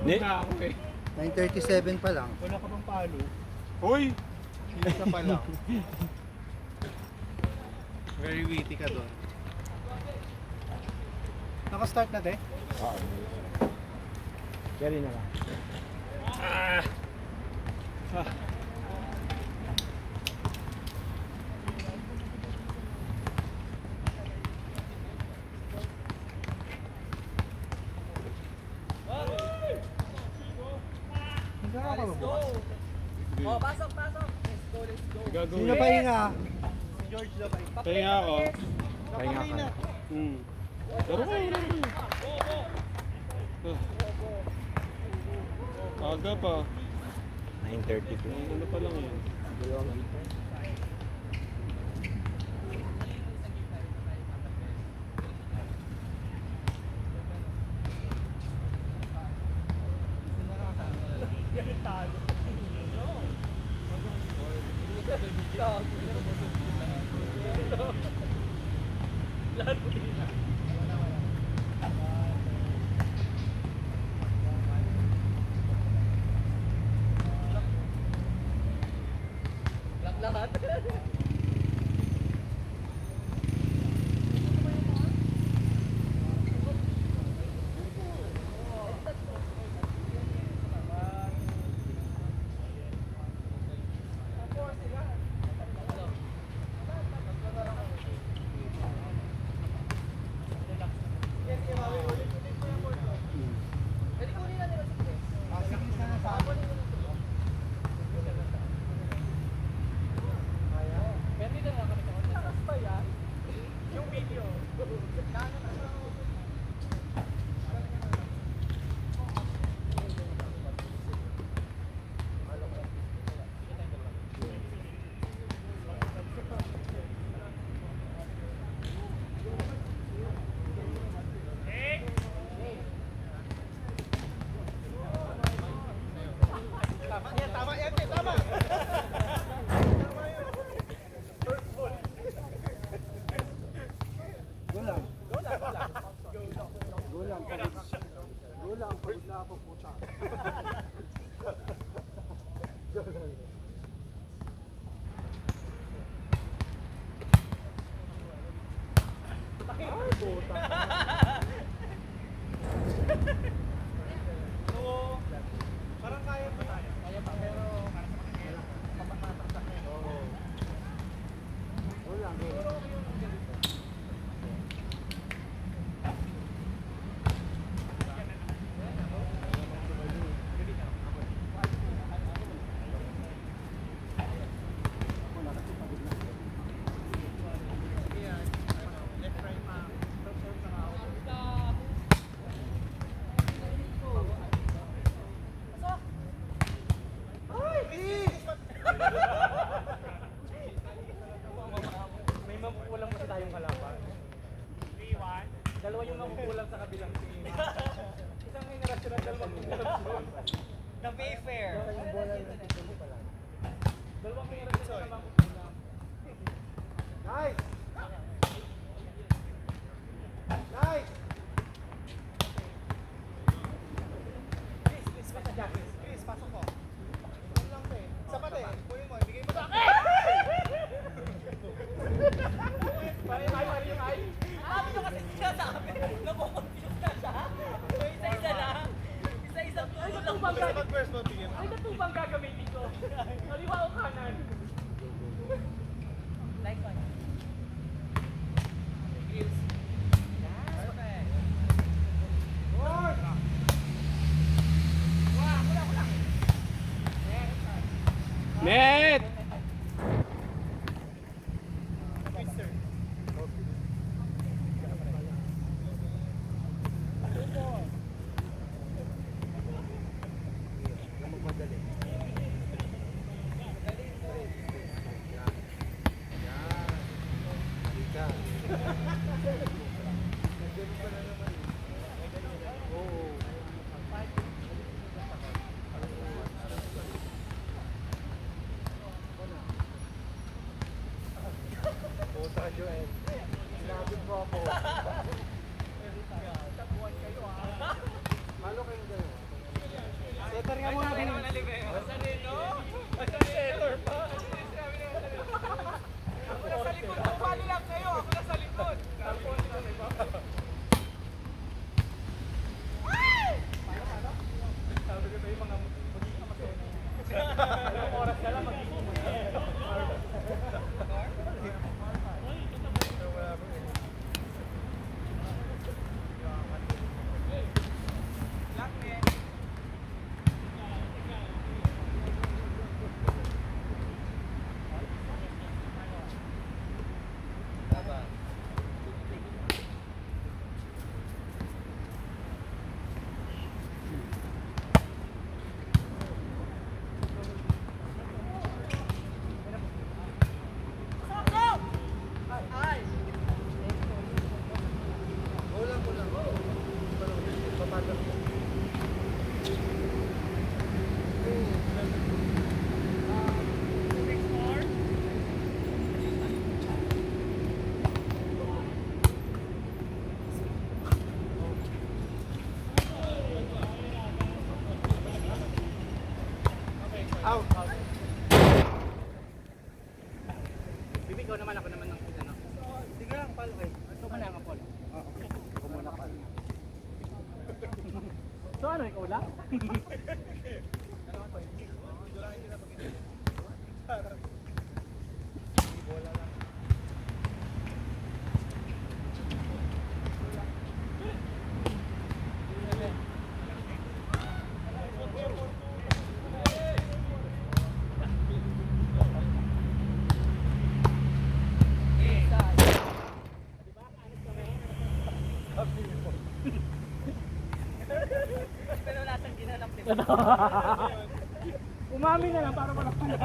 Ni? Na ako eh. 9:37 pa lang. Wala ka bang palo? Hoy! Isa pa lang. Very witty ka doon. Naka-start na, te? Oo. Carry na lang. Nagkaka ka ba bukas? Oh, pasok, pasok. Let's go, let's go. Gagawin. Sino pahinga? Si George na ba? Pahinga ako. Pahinga Nakaplay ka. na. Laro kayo, laro kayo. Aga pa. 9:30 po. Ano pa lang yun? Lahat. Parang kaya pa tayo. Kaya pa, pero may mapupulang kasi tayong kalaban. 3-1. Dalawa yung mapupulang sa kabilang team. Isang may narasyonan, dalawang may narasyonan. The Mayfair. Dalawang may narasyonan na mapupulang. Nice! Nice! Chris, pasok dyan. Chris, pasok mo. Ano lang te? Sapat eh. Kunin mo, ibigay mo sa akin. Pare yung ay. Sabi nyo kasi sinasabi. Nakukonfuse na siya. Isa-isa lang. Isa-isang tulong. Mag-first mo, tingin. Ay, natubang gagamitin ko. Kaliwa o kanan? Like one. Grills. Perfect. Net! Out. Bibi, ikaw naman, ako naman ng ano. Sige lang, pal. Eh. Ito ka na nga, Paul. Oo. Ako muna, pal. So ano, ikaw lang? Pero lasang ginanap din. Umami na lang para malakpan na.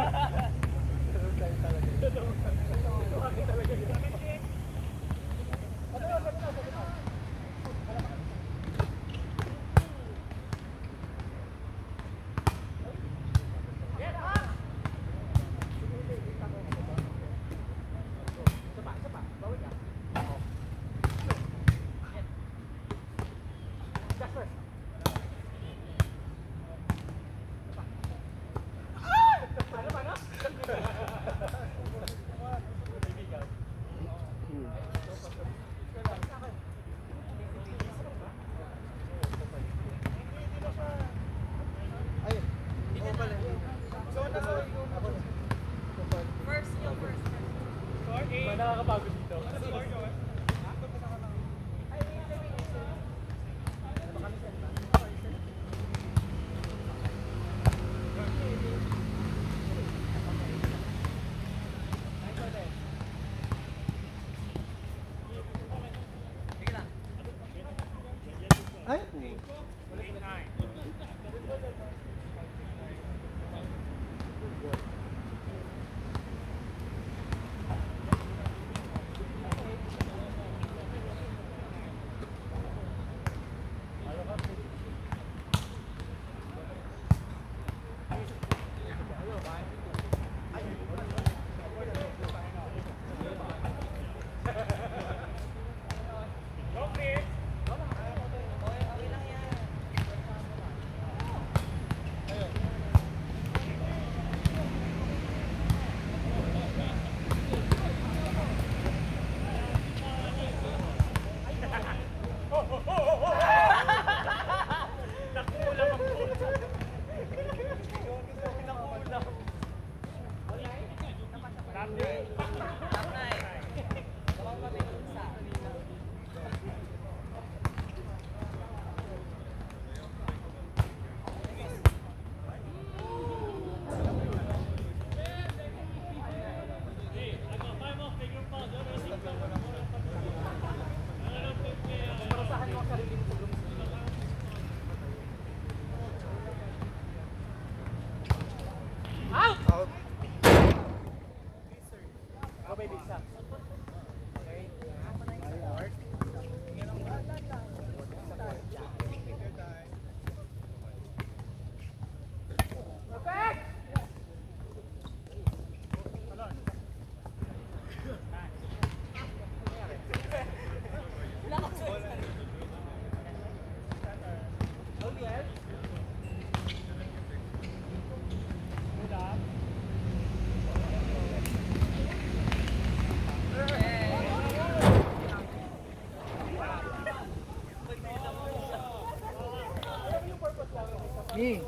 Ay, ikaw pala. First yung first. Ba nakakapagod dito? Sige lang. Ay, Top 9. Gawang kami dun sa kanina. Marasahan mo ang sarili mo sa room. Out! out. Go baby, stop. Okay. Perfect! Wala ka sa Ni.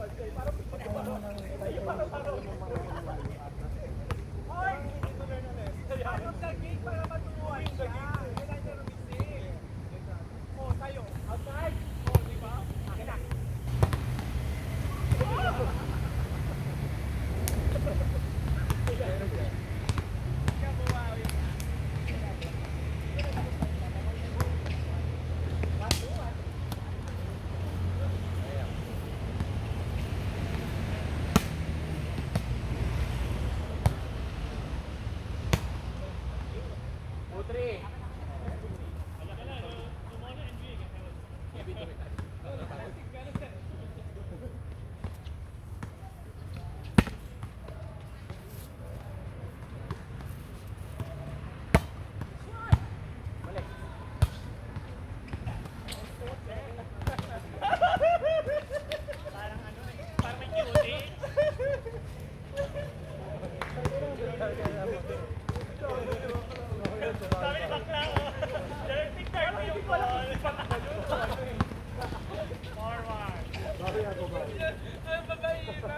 Ay, babae na.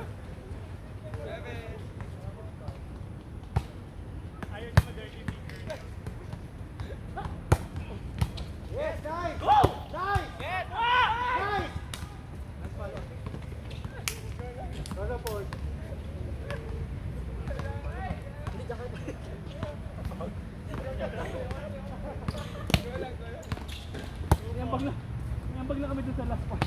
Ayaw niya ma-dirty fingers. Yes, nice! Go! Nice! Yes! Nice! Ano po? Niyambag na kami dun sa last part.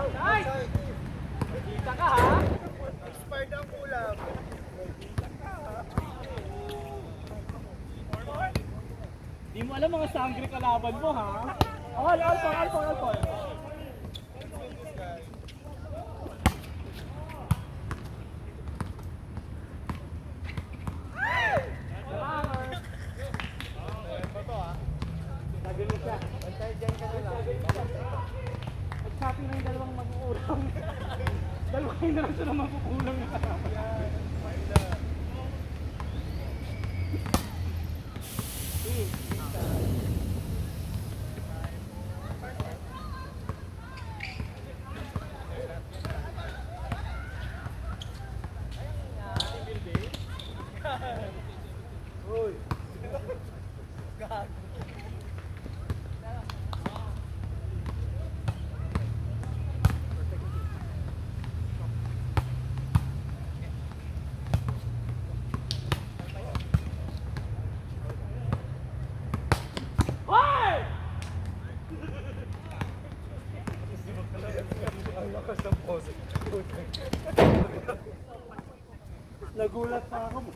Nice! Kita ka ha? Expired ang ulam. Di mo alam mga sangre kalaban mo ha? Alpon. Nagano siya. Bantay dyan ka na lang. Nag-shopping na yung dalawang mag-uulang. Dalawa kayo na lang siya na magkukulang na kasama. Uy! Hoy! Ang lakas ng pose. Nagulat pa ako.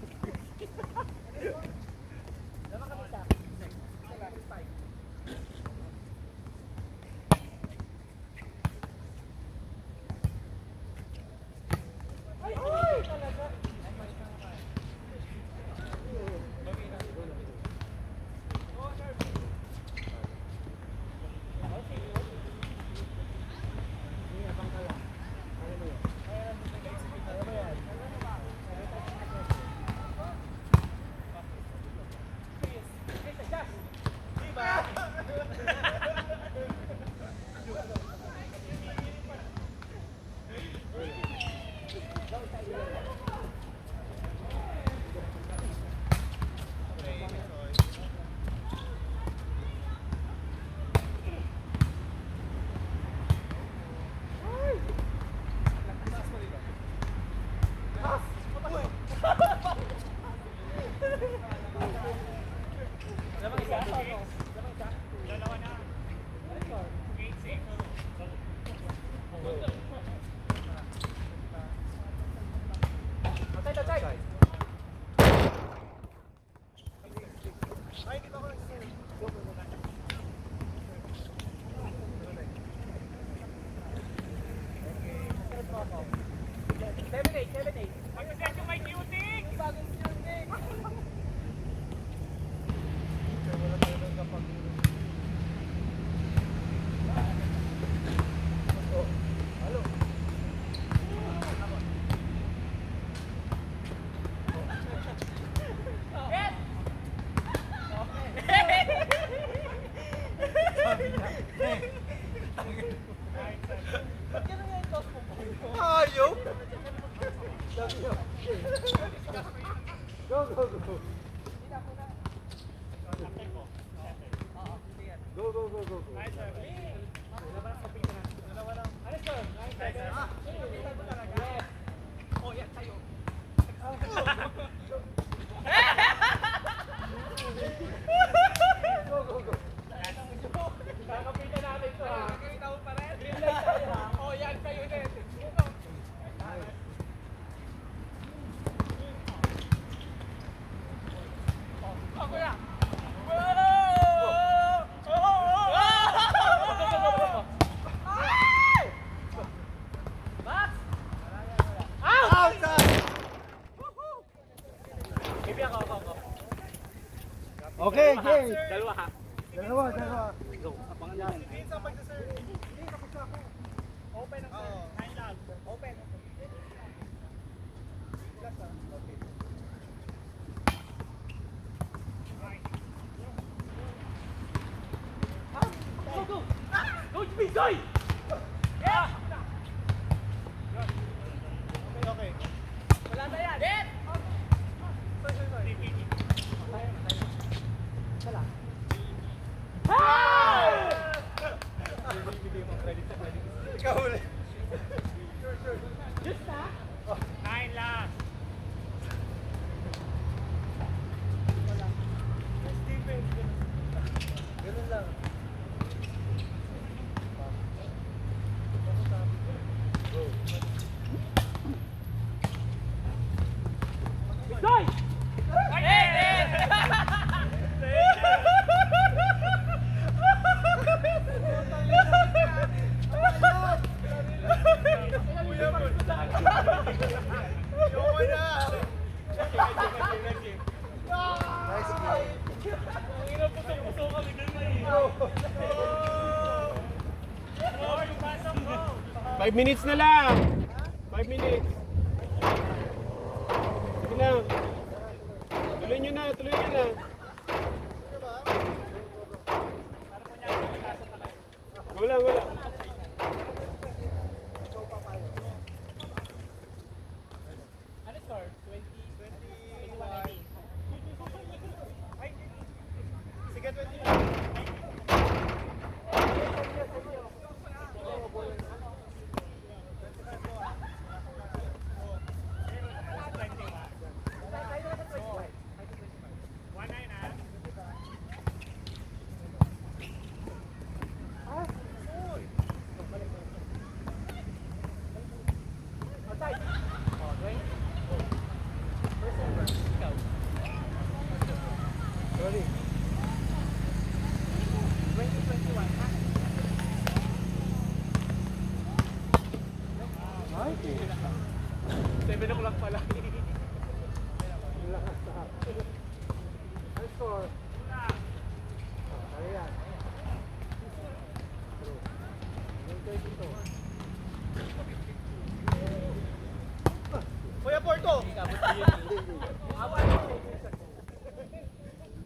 Ayaw! Go, go, go. Go, go, go, go, go. Go, go, go. Kakapitan natin ito ha. Green light tayo ha. O yan, kayo din. Ako na. Max! Outside! Okay, okay. Dalawa ha. Dalawa, dalawa. Go. Abangan nyo yan. Open ang serve. Nine lang. Open. Go, go! Go, Jimmy! Joy! Yeah! Okay. Wala na yan. Dead! Ikaw ulit. Just na? 9 lang. Steven. Ganun lang. Joy! Ayoko na. Nice play. Puso kami dun na eh. 5 minutes na lang. 5 minutes. Sige na. Tuloy nyo na, tuloy nyo na. Wala, wala. Ano score? 20? 21. Sige, 20. Sorry. 7 o'clock pala. Ang score? Ano yan? Kuya Porto! Abot ko yun eh.